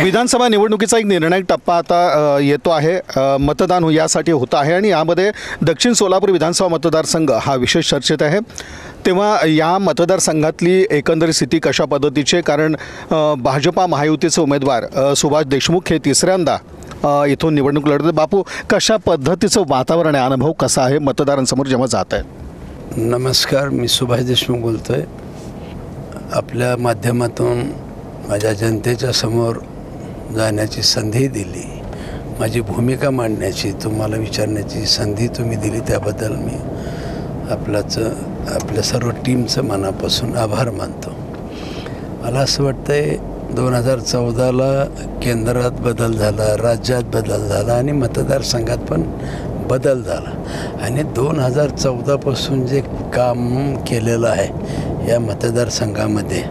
विधानसभा निवडणुकीचा एक निर्णायक टप्पा आता येतो आहे. मतदान यासाठी होतं आहे आणि यामध्ये दक्षिण सोलापूर विधानसभा मतदारसंघ हा विशेष चर्चेत आहे. तेव्हा या मतदारसंघातली एकंदरीत स्थिती कशा पद्धतीची आहे, कारण भाजपा महायुतीचे उमेदवार सुभाष देशमुख हे तिसऱ्यांदा इथून निवडणूक लढत. बापू, कशा पद्धतीचं वातावरण आहे, अनुभव कसा आहे मतदारांसमोर जेव्हा जात आहे? नमस्कार, मी सुभाष देशमुख बोलतो आहे. आपल्या माध्यमातून माझ्या जनतेच्या समोर जाण्याची संधी दिली, माझी भूमिका मांडण्याची, तुम्हाला विचारण्याची संधी तुम्ही दिली, त्याबद्दल मी आपल्या सर्व टीमचं मनापासून आभार मानतो. मला असं वाटतं आहे 2014ला केंद्रात बदल झाला, राज्यात बदल झाला आणि मतदारसंघात पण बदल झाला आणि 2014पासून जे काम केलेलं आहे या मतदारसंघामध्ये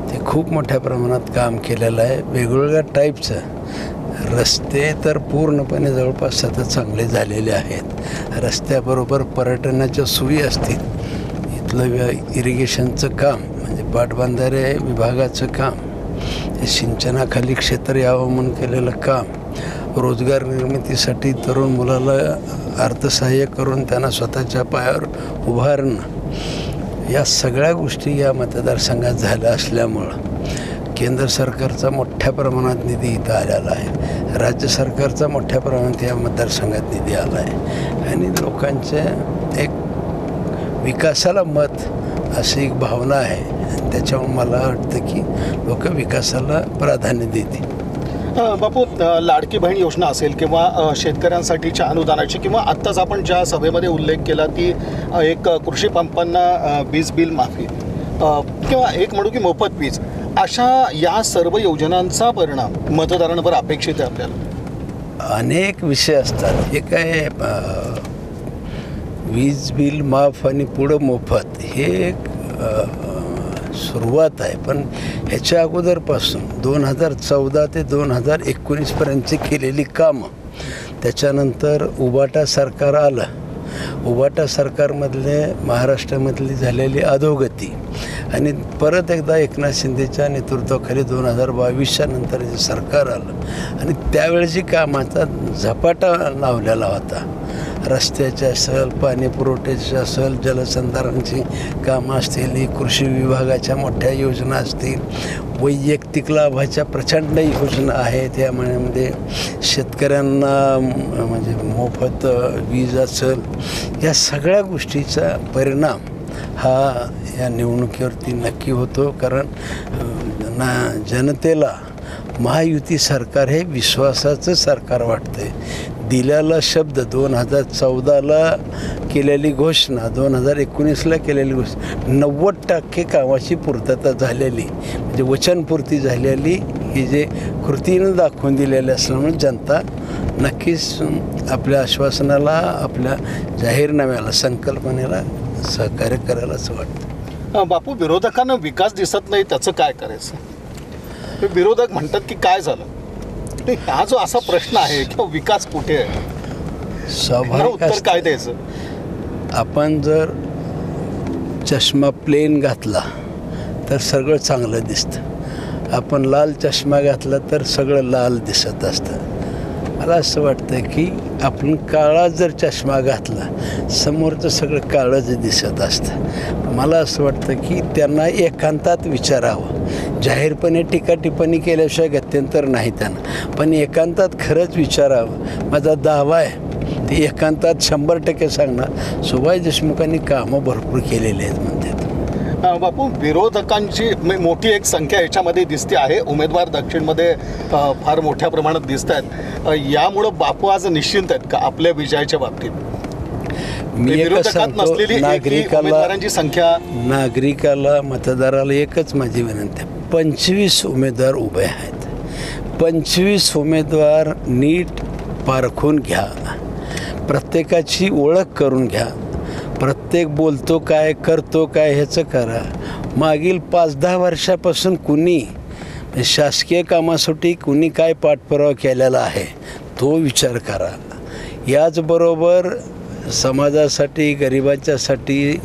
ते खूप मोठ्या प्रमाणात काम केलेलं आहे. वेगवेगळ्या टाईपचं रस्ते तर पूर्णपणे जवळपास सतत चांगले झालेले आहेत. रस्त्याबरोबर पर्यटनाच्या सोयी असतील, इथलं इरिगेशनचं काम म्हणजे पाटबंधारे विभागाचं काम, सिंचनाखाली क्षेत्र यावं म्हणून केलेलं काम, रोजगार निर्मितीसाठी तरुण मुलाला अर्थसहाय्य करून त्यांना स्वतःच्या पायावर उभारणं, या सगळ्या गोष्टी या मतदारसंघात झाल्या असल्यामुळं केंद्र सरकारचा मोठ्या प्रमाणात निधी इथं आलेला आहे, राज्य सरकारचा मोठ्या प्रमाणात या मतदारसंघात निधी आला आहे आणि लोकांच्या एक विकासाला मत अशी एक भावना आहे. त्याच्यामुळे मला वाटतं की लोक विकासाला प्राधान्य देतील. बापू, लाडकी बहीण योजना असेल किंवा शेतकऱ्यांसाठीच्या अनुदानाची किंवा आत्ताच आपण ज्या सभेमध्ये उल्लेख केला ती एक कृषी पंपांना वीज बिल माफी किंवा एक म्हणू की मोफत वीज, अशा या सर्व योजनांचा परिणाम मतदारांवर अपेक्षित आहे आपल्याला. अनेक विषय असतात. हे काय वीज बिल माफ आणि पुढं मोफत हे एक सुरुवात आहे, पण ह्याच्या अगोदरपासून 2014 ते 2019पर्यंतची केलेली कामं, त्याच्यानंतर उबाटा सरकार आलं, उबाटा सरकारमधले महाराष्ट्रामधली झालेली अधोगती आणि परत एकदा एकनाथ शिंदेच्या नेतृत्वाखाली 2022च्या नंतर जे सरकार आलं आणि त्यावेळेची कामाचा झपाटा लावलेला होता. रस्त्याचे असेल, पाणी पुरवठ्याचे असेल, जलसंधारणाची कामं असतील, कृषी विभागाच्या मोठ्या योजना असतील, वैयक्तिक लाभाच्या प्रचंड योजना आहेत. यामध्ये शेतकऱ्यांना म्हणजे मोफत वीज असेल, या सगळ्या गोष्टीचा परिणाम हा या निवडणुकीवरती नक्की होतो. कारण जनतेला महायुती सरकार हे विश्वासाचं सरकार वाटतं आहे. दिलेला शब्द 2014ला केलेली घोषणा, 2019ला केलेली घोषणा, 90% कामाची पूर्तता झालेली म्हणजे वचनपूर्ती झालेली ही जे कृतीनं दाखवून दिलेली असल्यामुळे जनता नक्कीच आपल्या आश्वासनाला, आपल्या जाहीरनाम्याला, संकल्पनेला सहकार्य करायला असं वाटतं. बापू, विरोधकांना विकास दिसत नाही, त्याचं काय करायचं? विरोधक म्हणतात की काय झालं, हा जो असा प्रश्न आहे की विकास कुठे आहे, स्वाभाविक उत्तर काय द्यायचं? आपण जर चष्मा प्लेन घातला तर सगळं चांगलं दिसतं, आपण लाल चष्मा घातला तर सगळं लाल दिसत असतं. मला असं वाटतं की आपण काळा जर चष्मा घातला, समोरचं सगळं काळंच दिसत असतं. मला असं वाटतं की त्यांना एकांतात विचारावं. जाहीरपणे टीका टिप्पणी केल्याशिवाय गत्यंतर नाही त्यांना, पण एकांतात खरंच विचारावं. माझा दावा आहे ते एकांतात 100% सांगणार. सुभाष देशमुखांनी कामं भरपूर केलेली आहेत म्हणतात. बापू, विरोधकांची मोठी एक संख्या याच्यामध्ये दिसते आहे. उमेदवार दक्षिणमध्ये फार मोठ्या प्रमाणात दिसत आहेत. यामुळं बापू आज निश्चिंत आहेत का आपल्या विजयाच्या बाबतीत? मी एकच सांगतो, नागरिकाला मतदाराला एकच माझी विनंती आहे, 25 उमेदवार उभे आहेत. 25 उमेदवार नीट पारखून घ्या, प्रत्येकाची ओळख करून घ्या, प्रत्येक बोलतो काय करतो काय ह्याचं करा. मागील 5-10 वर्षापासून कुणी शासकीय कामासाठी कुणी काय पाठपुरावा केलेला आहे तो विचार करा. याचबरोबर समाजासाठी, गरिबांच्यासाठी,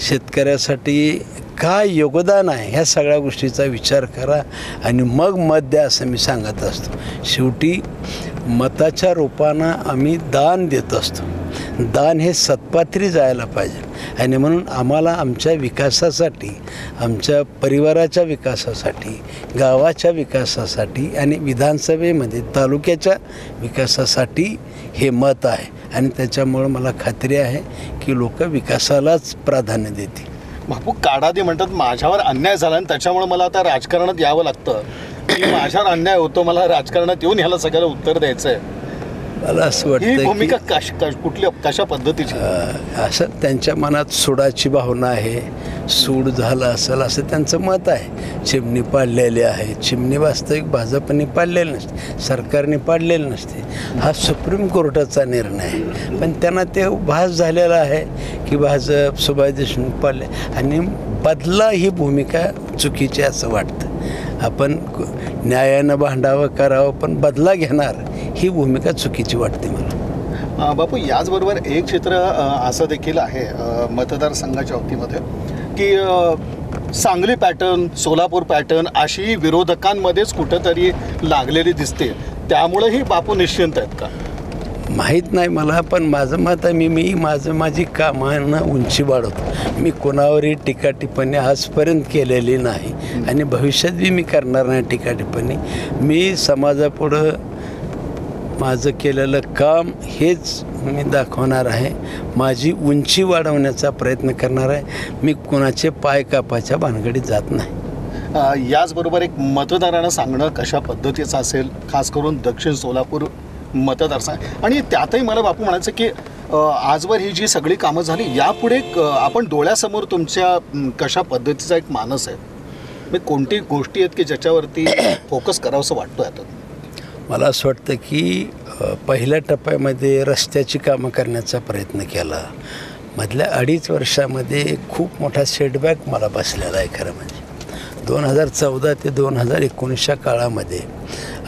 शेतकऱ्यासाठी काय योगदान आहे ह्या सगळ्या गोष्टीचा विचार करा आणि मग मत द्या असं मी सांगत असतो. शेवटी मताच्या रूपानं आम्ही दान देत असतो. दान हे सत्पात्री जायला पाहिजे आणि म्हणून आम्हाला आमच्या विकासासाठी, आमच्या परिवाराच्या विकासासाठी, गावाच्या विकासासाठी आणि विधानसभेमध्ये तालुक्याच्या विकासासाठी हे मत आहे आणि त्याच्यामुळं मला खात्री आहे की लोक विकासालाच प्राधान्य देतील. बापू काढादी म्हणतात माझ्यावर अन्याय झाला आणि त्याच्यामुळे मला आता राजकारणात यावं लागतं की माझ्यावर अन्याय होतो, मला राजकारणात येऊन ह्याला सगळ्याला उत्तर द्यायचं आहे. मला असं वाटतं ही भूमिका कुठली कशा पद्धतीची? असं त्यांच्या मनात सूडाची भावना आहे. सूड झालं असेल असं त्यांचं मत आहे. चिमणी पाडलेली आहे. चिमणी वास्तविक भाजपने पाडलेली नसते, सरकारने पाडलेली नसते. हा सुप्रीम कोर्टाचा निर्णय आहे. पण त्यांना ते भास झालेला आहे की भाजप सुभाष देशमुख पाडले आणि बदला ही भूमिका चुकीची असं वाटतं. आपण न्यायानं भांडावं करावं पण बदला घेणार ही भूमिका चुकीची वाटते मला. बापू याचबरोबर एक चित्र असं देखील आहे मतदारसंघाच्या बाबतीमध्ये की सांगली पॅटर्न, सोलापूर पॅटर्न अशी विरोधकांमध्येच कुठंतरी लागलेली दिसते. त्यामुळेही बापू निश्चिंत आहेत का? माहीत नाही मला, पण माझं मत आहे मी माझी कामानं उंची वाढवतो. मी कोणावरही टीका टिप्पणी आजपर्यंत केलेली नाही आणि भविष्यात बी मी करणार नाही टीका टिप्पणी. मी समाजापुढं माझं केलेलं काम हेच मी दाखवणार आहे. माझी उंची वाढवण्याचा प्रयत्न करणार आहे. मी कोणाचे पाय कापायच्या भानगडीत जात नाही. याचबरोबर एक मतदारांना सांगणं कशा पद्धतीचं असेल, खास करून दक्षिण सोलापूर मतदारसंघ आणि त्यातही मला बापू म्हणायचं की आजवर ही जी सगळी कामं झाली यापुढे आपण डोळ्यासमोर तुमच्या कशा पद्धतीचा एक मानस आहे, म्हणजे कोणती गोष्टी आहेत की ज्याच्यावरती फोकस करावंसं वाटतं आता? मला असं वाटतं की पहिल्या टप्प्यामध्ये रस्त्याची कामं करण्याचा प्रयत्न केला. मधल्या 2.5 वर्षामध्ये खूप मोठा सेटबॅक मला बसलेला आहे. खरं म्हणजे 2014 ते 2019च्या काळामध्ये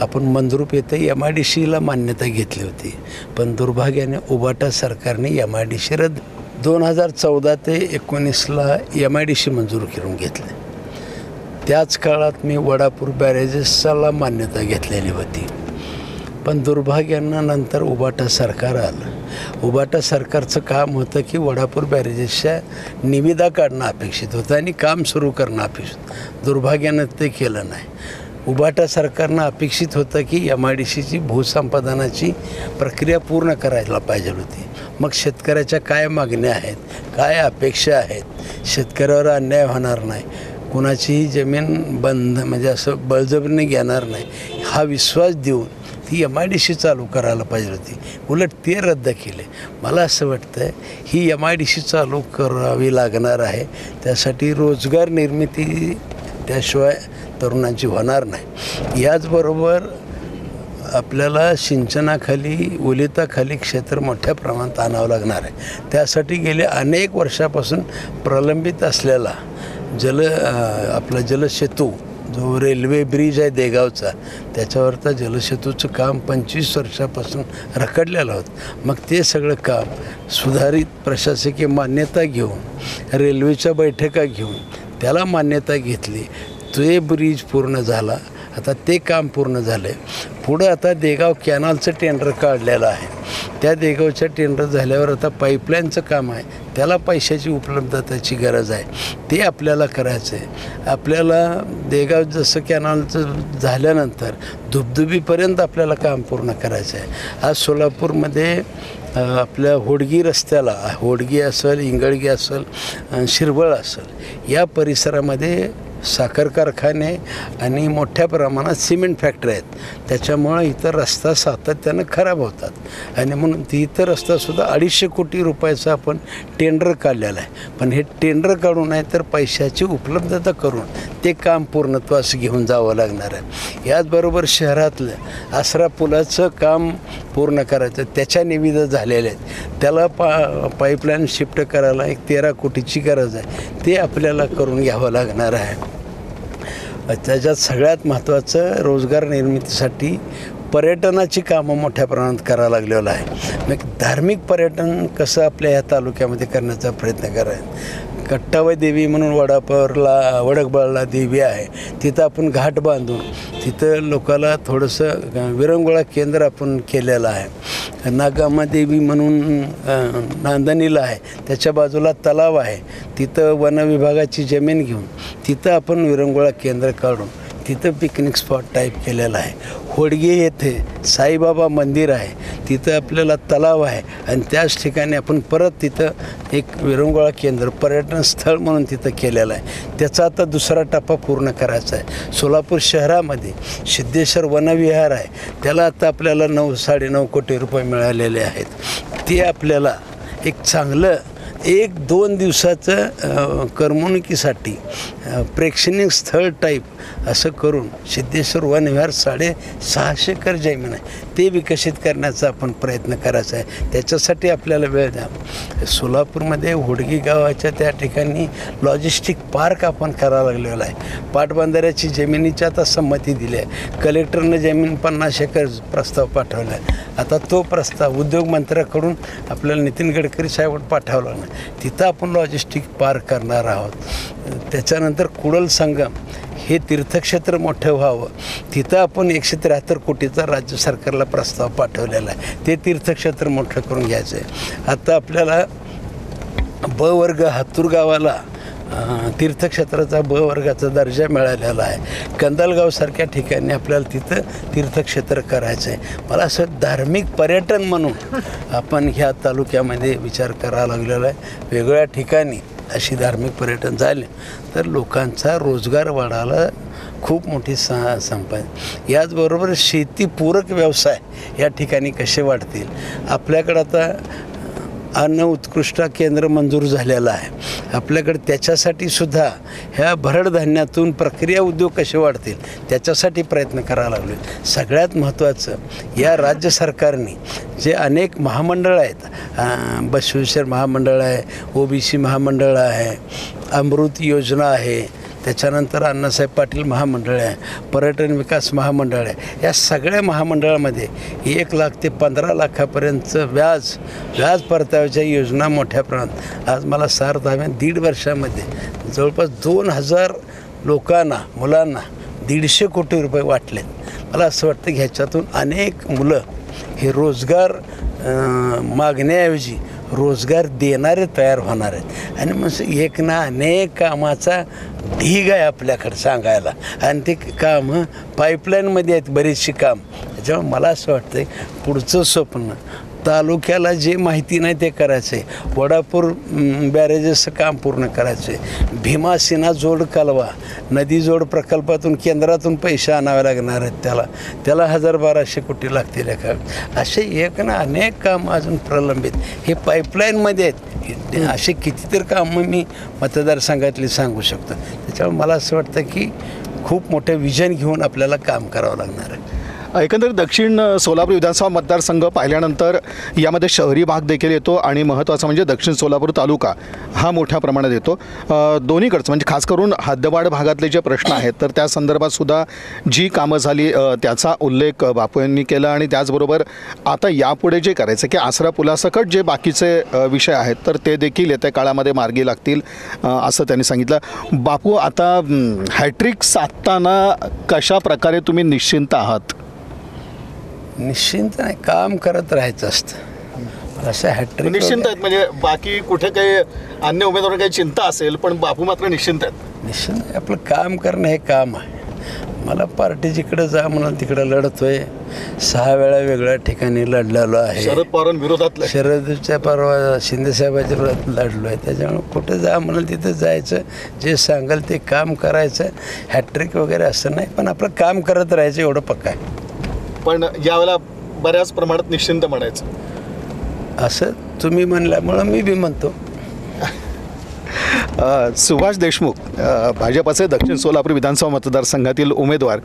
आपण मंद्रुप येथे MIDCला मान्यता घेतली होती, पण दुर्भाग्याने उबाटा सरकारने MIDC रद्द 2014 ते 19ला MIDC मंजूर करून घेतले. त्याच काळात मी वडापूर बॅरेजेसला मान्यता घेतलेली होती, पण दुर्भाग्यानं नंतर उबाटा सरकार आलं. उबाटा सरकारचं काम होतं की वडापूर बॅरेजेसच्या निविदा काढणं अपेक्षित होतं आणि काम सुरू करणं अपेक्षित. दुर्भाग्यानं ते केलं नाही. उबाटा सरकारनं अपेक्षित होतं की MIDCची भूसंपादनाची प्रक्रिया पूर्ण करायला पाहिजे होती. मग शेतकऱ्याच्या काय मागण्या आहेत, काय अपेक्षा आहेत, शेतकऱ्यावर अन्याय होणार नाही, कुणाचीही जमीन बंद म्हणजे असं बळजबरीने घेणार नाही हा विश्वास देऊन ती MIDC चालू करायला पाहिजे होती. उलट ते रद्द केले. मला असं वाटतं ही MIDC चालू करावी लागणार आहे. त्यासाठी रोजगार निर्मिती त्याशिवाय तरुणांची होणार नाही. याचबरोबर आपल्याला सिंचनाखाली ओलिताखाली क्षेत्र मोठ्या प्रमाणात आणावं लागणार आहे. त्यासाठी गेले अनेक वर्षापासून प्रलंबित असलेला आपला जलसेतू जो रेल्वे ब्रिज आहे देगावचा, त्याच्यावरचा जलसेतूचं काम 25 वर्षापासून रखडलेलं होतं. मग ते सगळं काम सुधारित प्रशासकीय मान्यता घेऊन, रेल्वेच्या बैठका घेऊन त्याला मान्यता घेतली. ते ब्रिज पूर्ण झाला. आता ते काम पूर्ण झालं आहे. पुढं आता देगाव कॅनलचं टेंडर काढलेलं आहे. त्या देगावच्या टेंडर झाल्यावर आता पाईपलाईनचं काम आहे. त्याला पैशाची उपलब्धतेची गरज आहे. ते आपल्याला करायचं आहे. आपल्याला देगाव जसं कॅनलचं झाल्यानंतर धुबधुबीपर्यंत आपल्याला काम पूर्ण करायचं आहे. आज सोलापूरमध्ये आपल्या होडगी रस्त्याला, होडगी असेल, इंगळगी असेल, शिरवळ असेल, या परिसरामध्ये साखर कारखाने आणि मोठ्या प्रमाणात सिमेंट फॅक्टरी आहेत. त्याच्यामुळं इथं रस्ता सातत्यानं खराब होतात आणि म्हणून इथं रस्तासुद्धा 250 कोटी रुपयाचं आपण टेंडर काढलेलं आहे. पण हे टेंडर काढून नाही तर पैशाची उपलब्धता करून ते काम पूर्णत्वास घेऊन जावं लागणार आहे. याचबरोबर शहरातलं आसरा पुलाचं काम पूर्ण करायचं, त्याच्या निविदा झालेल्या आहेत. त्याला पाईपलाईन शिफ्ट करायला 13 कोटीची गरज आहे. ते आपल्याला करून घ्यावं लागणार आहे. त्याच्यात सगळ्यात महत्त्वाचं रोजगार निर्मितीसाठी पर्यटनाची कामं मोठ्या प्रमाणात करायला लागलेलं आहे. मग धार्मिक पर्यटन कसं आपल्या ह्या तालुक्यामध्ये करण्याचा प्रयत्न करायचा. कट्टाबाई देवी म्हणून वडकबाळला देवी आहे, तिथं आपण घाट बांधून तिथं लोकाला थोडंसं विरंगुळा केंद्र आपण केलेलं आहे. नागामा देवी म्हणून नांदणीला आहे, त्याच्या बाजूला तलाव आहे, तिथं वन विभागाची जमीन घेऊन तिथं आपण विरंगुळा केंद्र काढून तिथं पिकनिक स्पॉट टाईप केलेला आहे. होडगे येथे साईबाबा मंदिर आहे, तिथं आपल्याला तलाव आहे आणि त्याच ठिकाणी आपण परत तिथं एक विरंगुळा केंद्र पर्यटन स्थळ म्हणून तिथं केलेलं आहे. त्याचा आता दुसरा टप्पा पूर्ण करायचा आहे. सोलापूर शहरामध्ये सिद्धेश्वर वनविहार आहे, त्याला आता आपल्याला 9-9.5 कोटी रुपये मिळालेले आहेत. ते आपल्याला एक चांगलं 1-2 दिवसाचं करमणुकीसाठी प्रेक्षणीय स्थळ टाईप असं करून सिद्धेश्वर वनविहार 650 एकर जमीन आहे, ते विकसित करण्याचा आपण प्रयत्न करायचा आहे. त्याच्यासाठी आपल्याला वेळ द्या. सोलापूरमध्ये होडगी गावाच्या त्या ठिकाणी लॉजिस्टिक पार्क आपण करायला लागलेला आहे. पाटबंधाऱ्याची जमिनीची आता संमती दिली आहे. कलेक्टरनं जमीन 50 एकर प्रस्ताव पाठवला आहे. आता तो प्रस्ताव उद्योगमंत्र्याकडून आपल्याला नितीन गडकरी साहेब पाठवला नाही, तिथं आपण लॉजिस्टिक पार्क करणार आहोत. त्याच्यानंतर कुडल संगम हे तीर्थक्षेत्र मोठं व्हावं, तिथं आपण 173 कोटीचा राज्य सरकारला प्रस्ताव पाठवलेला आहे. ते तीर्थक्षेत्र मोठं करून घ्यायचं आहे. आता आपल्याला ब वर्ग हातूर गावाला तीर्थक्षेत्राचा ब वर्गाचा दर्जा मिळालेला आहे. कंदलगावसारख्या ठिकाणी आपल्याला तिथं तीर्थक्षेत्र करायचं आहे. मला असं धार्मिक पर्यटन म्हणून आपण ह्या तालुक्यामध्ये विचार करायला लागलेला आहे. वेगवेगळ्या ठिकाणी अशी धार्मिक पर्यटन झाले तर लोकांचा रोजगार वाढायला खूप मोठी संपत्ती. याचबरोबर शेतीपूरक व्यवसाय या ठिकाणी कसे वाढतील. आपल्याकडं आता अन्न उत्कृष्ट केंद्र मंजूर झालेलं आहे. आपल्याकडे त्याच्यासाठी सुद्धा ह्या भरडधान्यातून प्रक्रिया उद्योग कसे वाढतील त्याच्यासाठी प्रयत्न करायला लागलो. सगळ्यात महत्त्वाचं या राज्य सरकारने जे अनेक महामंडळ आहेत, बसवेश्वर महामंडळ आहे, OBC महामंडळ आहे, अमृत योजना आहे, त्याच्यानंतर अण्णासाहेब पाटील महामंडळ आहे, पर्यटन विकास महामंडळ आहे. या सगळ्या महामंडळामध्ये 1 लाख ते 15 लाखापर्यंतचं व्याज परताव्याच्या योजना मोठ्या प्रमाणात आज मला सार्थ आहे. 1.5 वर्षामध्ये जवळपास 2000 लोकांना, मुलांना 150 कोटी रुपये वाटलेत. मला असं वाटतं की ह्याच्यातून अनेक मुलं हे रोजगार मागण्याऐवजी रोजगार देणारे तयार होणार आहेत. आणि मग एक ना अनेक कामाचा ढीग आहे आपल्याकडे सांगायला, आणि ते कामं पाईपलाईनमध्ये आहेत बरीचशी काम. त्याच्यामुळे मला असं वाटतं पुढचं स्वप्न तालुक्याला जे माहिती नाही ते करायचं आहे. वडापूर बॅरेजेसचं काम पूर्ण करायचं आहे. भीमा सिन्हा जोड कालवा नदी जोड प्रकल्पातून केंद्रातून पैसे आणावे लागणार आहेत. त्याला 1200 कोटी लागतील. असे एक ना अनेक कामं अजून प्रलंबित हे पाईपलाईनमध्ये आहेत. असे कितीतरी कामं मी मतदारसंघातली सांगू शकतो. त्याच्यामुळे मला असं वाटतं की खूप मोठं विजन घेऊन आपल्याला काम करावं लागणार आहे. एकंदरीत दक्षिण सोलापूर विधानसभा मतदारसंघ पाहिल्यानंतर यामध्ये शहरी भाग देखील येतो आणि महत्त्वाचं म्हणजे दक्षिण सोलापूर तालुका हा मोठ्या प्रमाणात येतो. दोन्हीकडचं म्हणजे खास करून हद्दवाढ भागातले जे प्रश्न आहेत तर त्या संदर्भात सुद्धा जी कामं झाली त्याचा उल्लेख बापू यांनी केला. आणि त्याचबरोबर आता यापुढे जे करायचं की आसरा पुलासकट जे बाकीचे विषय आहेत तर ते देखील येत्या काळामध्ये मार्गी लागतील असं त्यांनी सांगितलं. बापू, आता हॅट्रिक साधताना कशा प्रकारे तुम्ही निश्चिंत आहात? निश्चिंत नाही, काम करत राहायचं असतं. असं हॅट्रिक निश्चिंत आहेत म्हणजे बाकी कुठे काही अन्य उमेदवार काही चिंता असेल पण बापू मात्र निश्चिंत आहेत. निश्चिंत आपलं काम करणं हे काम आहे. मला पार्टी जिकडं जा म्हणून तिकडं लढतोय. 6 वेळा वेगळ्या ठिकाणी लढलेलो आहे. शरद पवारांविरोधात शरदच्या परवा शिंदेसाहेबांच्या विरोधात लढलो आहे. त्याच्यामुळे कुठं जा म्हणाल तिथं जायचं, जे सांगाल ते काम करायचं. हॅट्रिक वगैरे असं नाही, पण आपलं काम करत राहायचं एवढं पक्का आहे. पण यावेळेला बऱ्याच प्रमाणात निश्चिंत म्हणायचं असं तुम्ही म्हणल्यामुळं मी बी म्हणतो. सुभाष देशमुख भाजपचे दक्षिण सोलापूर विधानसभा मतदारसंघातील उमेदवार,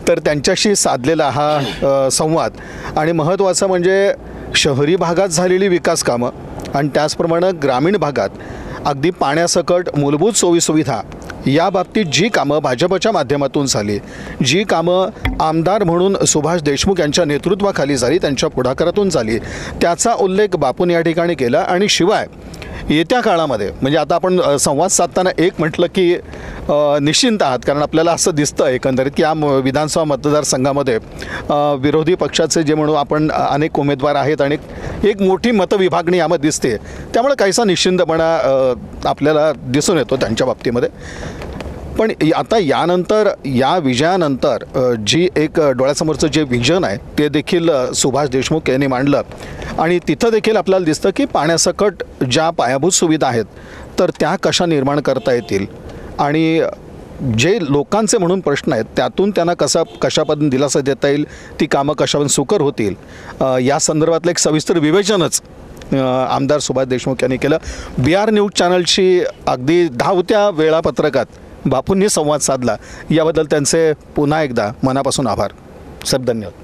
तर त्यांच्याशी साधलेला हा संवाद आणि महत्त्वाचं म्हणजे शहरी भागात झालेली विकास कामं आणि त्याचप्रमाणे ग्रामीण भागात अगदी पाण्यासकट मूलभूत सोयीसुविधा या बाबतीत जी कामं भाजपच्या माध्यमातून झाली, जी कामं आमदार म्हणून सुभाष देशमुख यांच्या नेतृत्वाखाली झाली, त्यांच्या पुढाकारातून झाली, त्याचा उल्लेख बापून या ठिकाणी केला. आणि शिवाय येत्या काळामध्ये म्हणजे आता आपण संवाद साधताना एक म्हटलं की निश्चिंत आहात, कारण आपल्याला असं दिसतं एकंदरीत की या विधानसभा मतदारसंघामध्ये विरोधी पक्षाचे जे म्हणू आपण अनेक उमेदवार आहेत आणि एक मोठी मतविभागणी यामध्ये दिसते, त्यामुळे काहीसा निश्चिंतपणा आपल्याला दिसून येतो त्यांच्या बाबतीमध्ये. पण आता यानंतर या विजयानंतर जी एक डोळ्यासमोरचं जे विजन आहे ते देखील सुभाष देशमुख यांनी मांडलं आणि तिथं देखील आपल्याला दिसतं की पाण्यासकट ज्या पायाभूत सुविधा आहेत तर त्या कशा निर्माण करता येतील आणि जे लोकांचे म्हणून प्रश्न आहेत त्यातून त्यांना कशा पद्धतीने दिलासा देता येईल, ती कामं कशावर सुकर होतील, या संदर्भातलं एक सविस्तर विवेचनच आमदार सुभाष देशमुख यांनी केलं. BR न्यूज चॅनलशी अगदी धावत्या वेळापत्रकात बापूंनी संवाद साधला, याबद्दल त्यांचे पुन्हा एकदा मनापासून आभार. साहेब धन्यवाद.